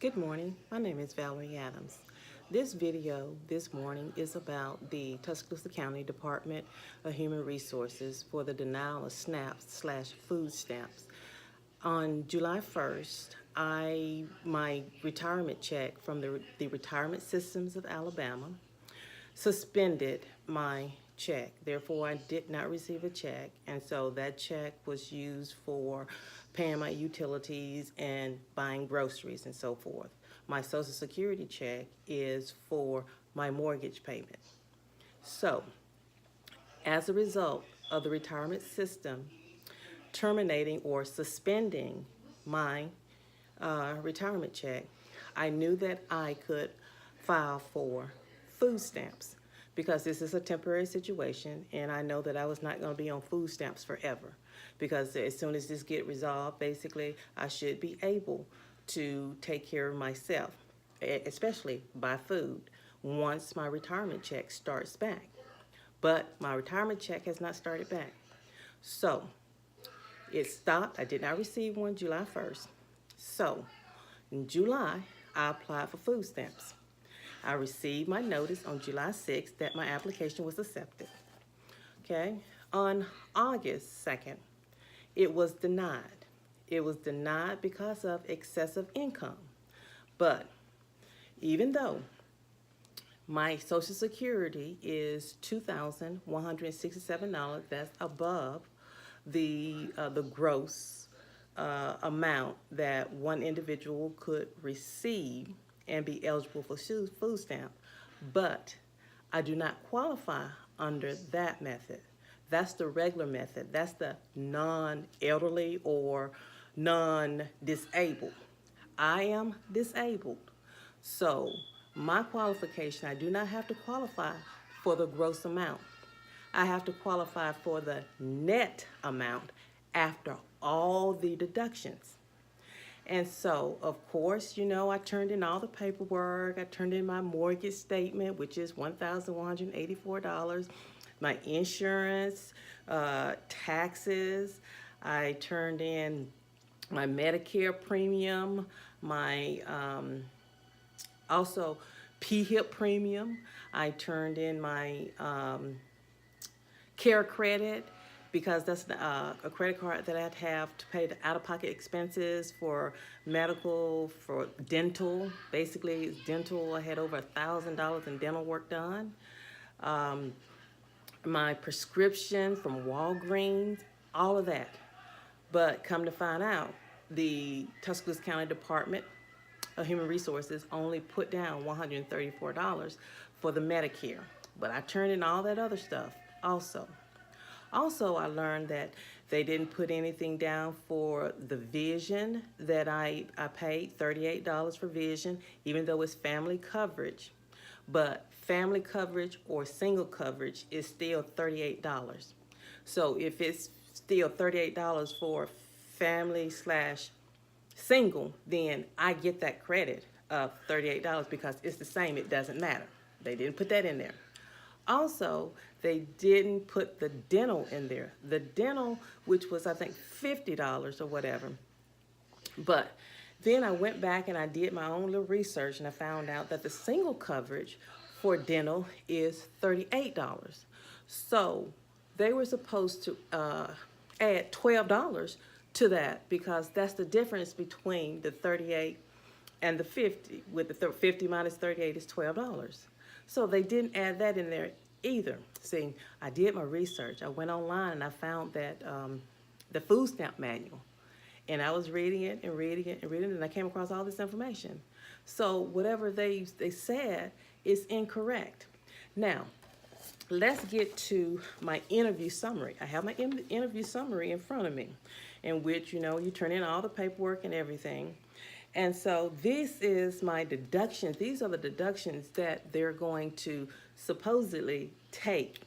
Good morning. My name is Valerie Adams. This video this morning is about the Tuscaloosa County Department of Human Resources for the denial of SNAP/food stamps. On July 1st, my retirement check from the Retirement Systems of Alabama suspended my check. Therefore, I did not receive a check, and so that check was used for paying my utilities and buying groceries and so forth. My Social Security check is for my mortgage payment. So, as a result of the retirement system terminating or suspending my retirement check, I knew that I could file for food stamps because this is a temporary situation, and I know that I was not going to be on food stamps forever, because as soon as this get resolved, basically I should be able to take care of myself, especially buy food, once my retirement check starts back. But my retirement check has not started back. So it stopped. I did not receive one July 1st. So in July, I applied for food stamps. I received my notice on July 6th that my application was accepted. Okay, on August 2nd, it was denied. It was denied because of excessive income. But even though my Social Security is $2,167, that's above the gross amount that one individual could receive and be eligible for food stamp, but I do not qualify under that method. That's the regular method. That's the non-elderly or non-disabled. I am disabled. So my qualification, I do not have to qualify for the gross amount. I have to qualify for the net amount after all the deductions. And so, of course, I turned in all the paperwork. I turned in my mortgage statement, which is $1,184, my insurance, taxes. I turned in my Medicare premium, my also PHIP premium. I turned in my care credit, because that's a credit card that I'd have to pay the out-of-pocket expenses for medical, for dental. Basically, it's dental. I had over $1,000 in dental work done. My prescription from Walgreens, all of that. But come to find out, the Tuscaloosa County Department of Human Resources only put down $134 for the Medicare. But I turned in all that other stuff also. Also, I learned that they didn't put anything down for the vision that I paid $38 for vision, even though it's family coverage. But family coverage or single coverage is still $38. So if it's still $38 for family/single, then I get that credit of $38 because it's the same. It doesn't matter. They didn't put that in there. Also, they didn't put the dental in there. The dental, which was, I think, $50 or whatever. But then I went back and I did my own little research, and I found out that the single coverage for dental is $38. So they were supposed to add $12 to that, because that's the difference between the 38 and the 50. With the 50 minus 38 is $12. So they didn't add that in there either. See, I did my research. I went online and I found that the food stamp manual, and I was reading it and reading it and reading it, and I came across all this information. So whatever they said is incorrect. Now, let's get to my interview summary. I have my interview summary in front of me, in which, you turn in all the paperwork and everything. And so this is my deductions. These are the deductions that they're going to supposedly take.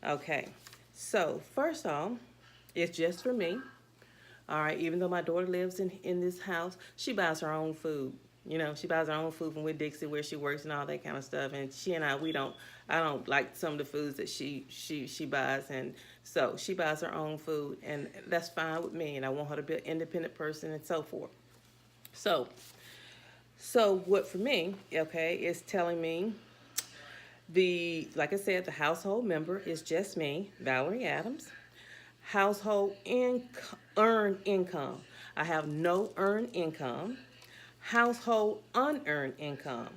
Okay, so first off, it's just for me. All right, even though my daughter lives in this house, she buys her own food. She buys her own food from With Dixie, where she works, and all that kind of stuff. And she and I don't like some of the foods that she buys, and so she buys her own food, and that's fine with me. And I want her to be an independent person and so forth. So So what for me, okay, is telling me like I said, the household member is just me, Valerie Adams. Household earned income. I have no earned income. Household unearned income.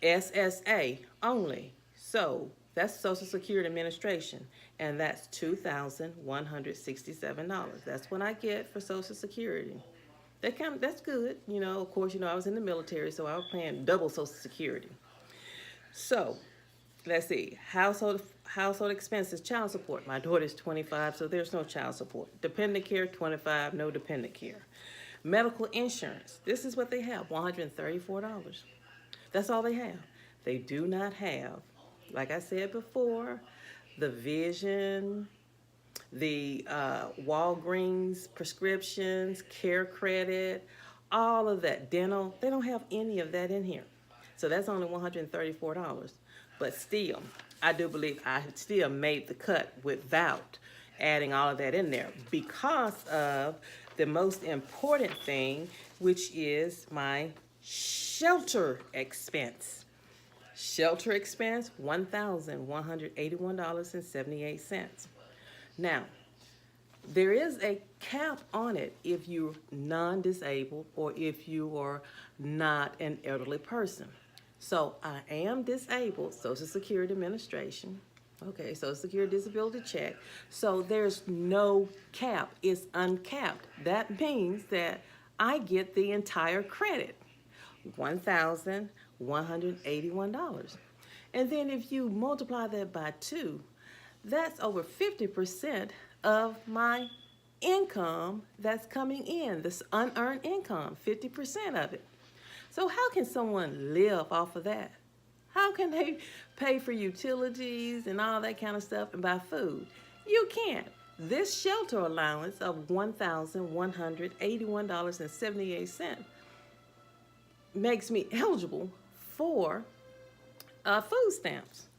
SSA only. So that's Social Security Administration, and that's $2,167. That's what I get for Social Security. That's good. Of course, I was in the military, so I was paying double Social Security. So let's see. Household expenses, child support. My daughter's 25, so there's no child support. Dependent care, 25, no dependent care. Medical insurance. This is what they have, $134. That's all they have. They do not have, like I said before, the vision, the Walgreens prescriptions, care credit, all of that, dental. They don't have any of that in here. So that's only $134. But still, I do believe I still made the cut without adding all of that in there because of the most important thing, which is my shelter expense. Shelter expense, $1,181.78. Now, there is a cap on it if you're non-disabled or if you are not an elderly person. So I am disabled, Social Security Administration. Okay, Social Security Disability Check. So there's no cap, it's uncapped. That means that I get the entire credit, $1,181. And then if you multiply that by 2, that's over 50% of my income that's coming in, this unearned income, 50% of it. So how can someone live off of that? How can they pay for utilities and all that kind of stuff and buy food? You can't. This shelter allowance of $1,181.78 makes me eligible for food stamps.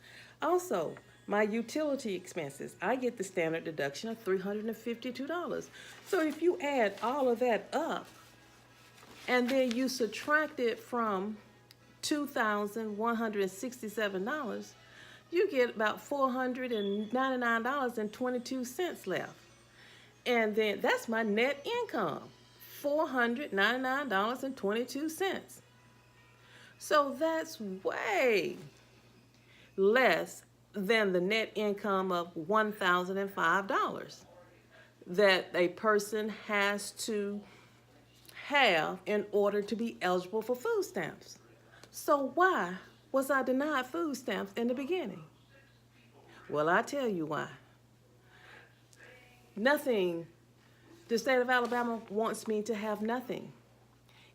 Also, my utility expenses, I get the standard deduction of $352. So if you add all of that up, and then you subtract it from $2,167, you get about $499.22 left. And then that's my net income, $499.22. So that's way less than the net income of $1,005 that a person has to have in order to be eligible for food stamps. So why was I denied food stamps in the beginning? Well, I tell you why. Nothing. The state of Alabama wants me to have nothing.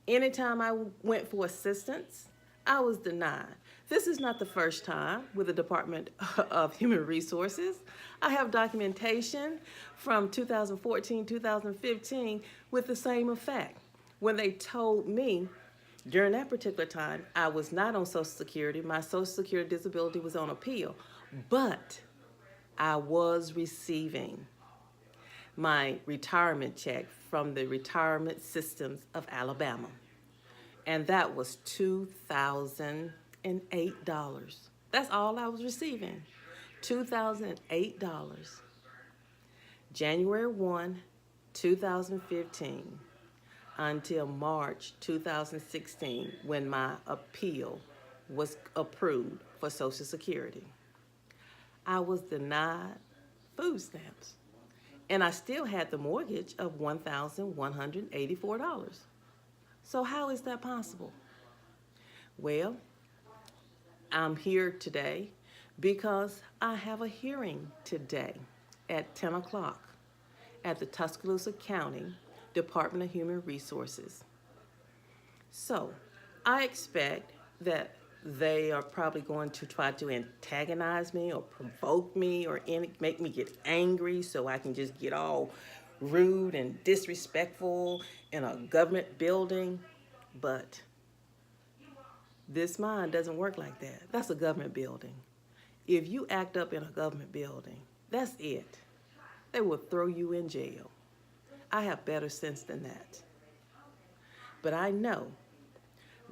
Anytime I went for assistance, I was denied. This is not the first time with the Department of Human Resources. I have documentation from 2014, 2015 with the same effect. When they told me during that particular time I was not on Social Security, my Social Security disability was on appeal, but I was receiving my retirement check from the retirement systems of Alabama. And that was $2,008. That's all I was receiving, $2,008. January 1, 2015. Until March 2016 when my appeal was approved for Social Security. I was denied food stamps. And I still had the mortgage of $1,184. So how is that possible? Well, I'm here today because I have a hearing today at 10 o'clock at the Tuscaloosa County Department of Human Resources. So I expect that they are probably going to try to antagonize me or provoke me or make me get angry so I can just get all rude and disrespectful in a government building. But this mind doesn't work like that. That's a government building. If you act up in a government building, that's it. They will throw you in jail. I have better sense than that. But I know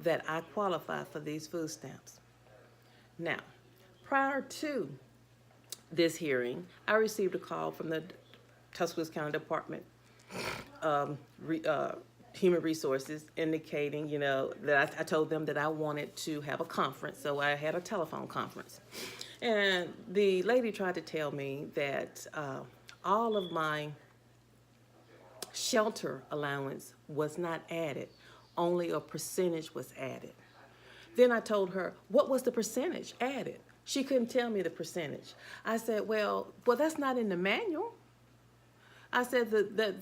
that I qualify for these food stamps. Now, prior to this hearing, I received a call from the Tuscaloosa County Department Human Resources indicating, that I told them that I wanted to have a conference, so I had a telephone conference. And the lady tried to tell me that all of my shelter allowance was not added, only a percentage was added. Then I told her, what was the percentage added? She couldn't tell me the percentage. I said, well, that's not in the manual. I said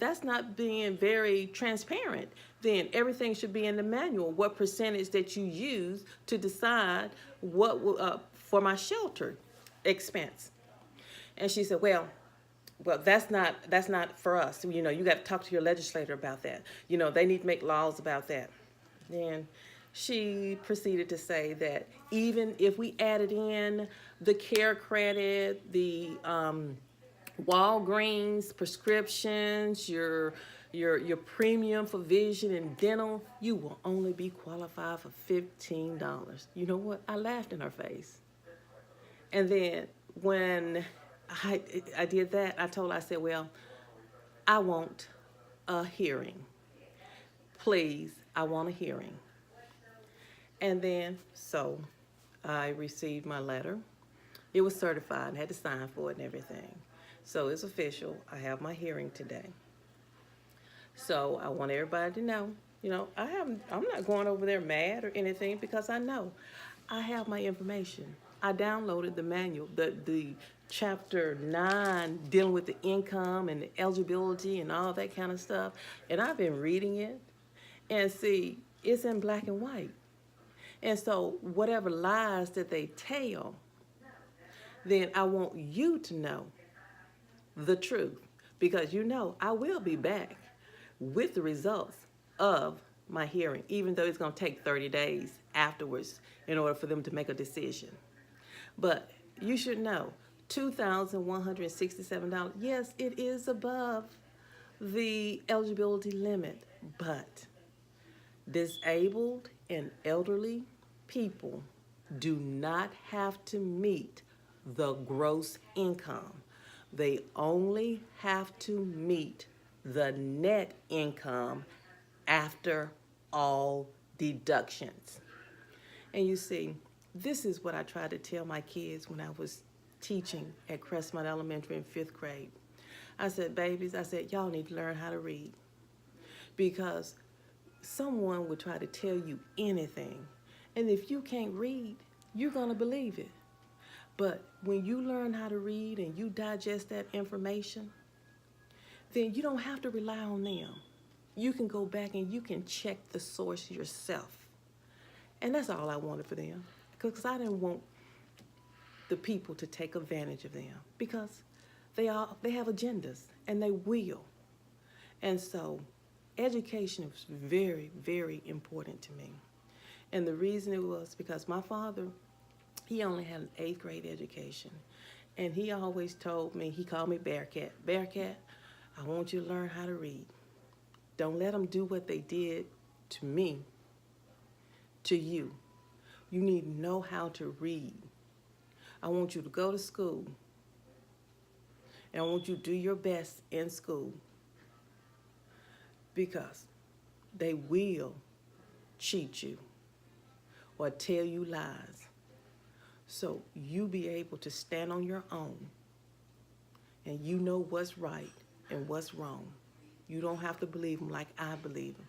that's not being very transparent. Then everything should be in the manual. What percentage that you use to decide what for my shelter expense? And she said, well, that's not for us. You got to talk to your legislator about that. They need to make laws about that. Then she proceeded to say that even if we added in the care credit, the Walgreens prescriptions, your premium for vision and dental, you will only be qualified for $15. You know what? I laughed in her face. And then when I did that, I told her, I said, well, I want a hearing. Please, I want a hearing. And then, so I received my letter. It was certified and had to sign for it and everything. So it's official. I have my hearing today. So I want everybody to know, I'm not going over there mad or anything, because I know I have my information. I downloaded the manual, the chapter 9 dealing with the income and the eligibility and all that kind of stuff. And I've been reading it, and see, it's in black and white. And so whatever lies that they tell, then I want you to know the truth, because I will be back with the results of my hearing, even though it's going to take 30 days afterwards in order for them to make a decision. But you should know, $2,167, yes, it is above the eligibility limit, but disabled and elderly people do not have to meet the gross income. They only have to meet the net income after all deductions. And you see, this is what I tried to tell my kids when I was teaching at Crestmont Elementary in 5th grade. I said, babies, y'all need to learn how to read, because someone would try to tell you anything. And if you can't read, you're going to believe it. But when you learn how to read and you digest that information, then you don't have to rely on them. You can go back and you can check the source yourself. And that's all I wanted for them, because I didn't want the people to take advantage of them, because they have agendas, and they will. And so education was very, very important to me. And the reason it was because my father, he only had an 8th grade education. And he always told me, he called me Bearcat. Bearcat, I want you to learn how to read. Don't let them do what they did to me, to you. You need to know how to read. I want you to go to school. And I want you to do your best in school, because they will cheat you or tell you lies. So you be able to stand on your own, and you know what's right and what's wrong. You don't have to believe them like I believe them.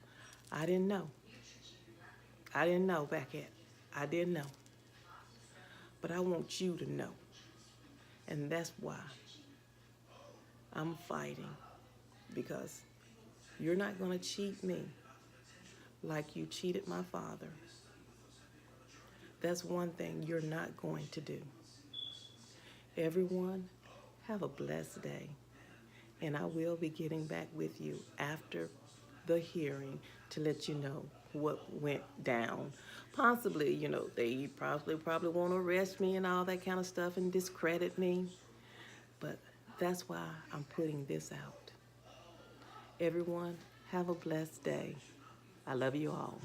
I didn't know. I didn't know back at. I didn't know. But I want you to know. And that's why I'm fighting, because you're not going to cheat me like you cheated my father. That's one thing you're not going to do. Everyone, have a blessed day. And I will be getting back with you after the hearing to let you know what went down. Possibly, they probably want to arrest me and all that kind of stuff and discredit me. But that's why I'm putting this out. Everyone, have a blessed day. I love you all.